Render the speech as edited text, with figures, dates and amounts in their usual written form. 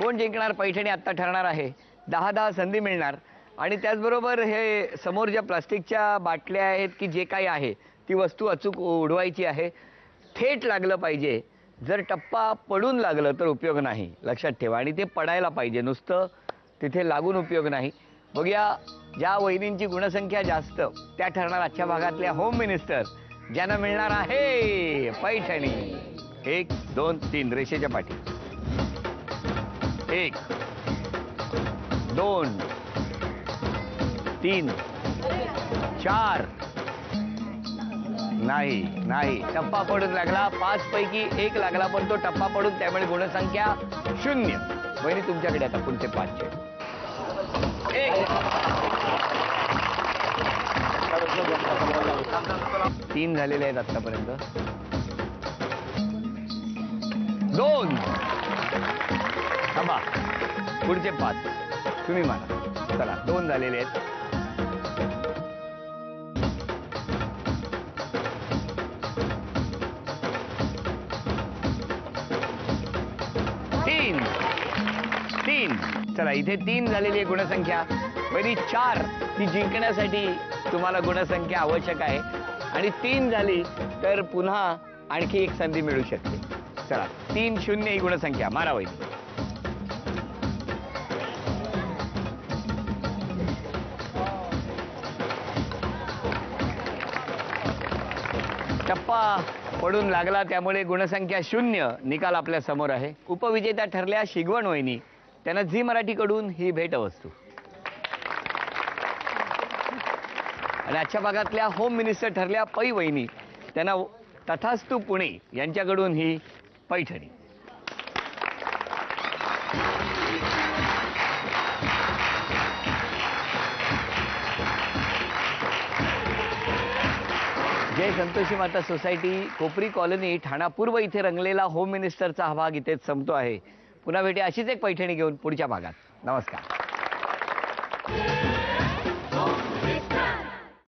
कोण जिंकणार पैठणी आत्ता ठरणार आहे. 10-10 संधी मिळणार आणि त्याचबरोबर हे समोर ज्या प्लास्टिकच्या बाटल्या आहेत की जे काही आहे ती वस्तू अचूक उडवायची आहे. थेट लागलं पाहिजे. जर टप्पा पडून लागलं तर उपयोग नाही, लक्षात ठेवा. आणि ते पडायला पाहिजे, नुसतं तिथे लागून उपयोग नाही. बघूया ज्या वहिनींची गुणसंख्या जास्त त्या ठरणार आजच्या भागातल्या होम मिनिस्टर, ज्यांना मिळणार आहे पैठणी. 1 2 3 रेषेच्या पाठी. 1 2 3 4. नाही टप्पा पडून लागला. 5 पैकी 1 लागला पण तो टप्पा पडून, त्यामुळे गुणसंख्या 0. वहिनी तुमच्याकडे आता पुढचे 5 चे. 3 झालेले आहेत आतापर्यंत. 2. थांबा, पुढचे 5 तुम्ही माना. चला 2 झालेले आहेत. 3. चला इथे 3 झालेली आहे गुणसंख्या. पहिली 4 ती जिंकण्यासाठी तुम्हाला गुणसंख्या आवश्यक आहे आणि 3 झाली तर पुन्हा आणखी 1 संधी मिळू शकते. चला 3-0 ही गुणसंख्या. मारा वहिनी. टप्पा पडून लागला त्यामुळे गुणसंख्या 0. निकाल आपल्या समोर आहे. उपविजेत्या ठरल्या शिगवण वहिनी. त्यांना झी मराठीकडून ही भेटवस्तू आणि आजच्या भागातल्या होम मिनिस्टर ठरल्या पै वहिनी. त्यांना तथास्तू पुणे यांच्याकडून ही पैठणी. जय संतोषी माता सोसायटी, कोपरी कॉलनी, ठाणा पूर्व इथे रंगलेला होम मिनिस्टरचा हा भाग इथेच संपतो आहे. पुन्हा भेटूया अशीच एक पैठणी घेऊन पुढच्या भागात. नमस्कार.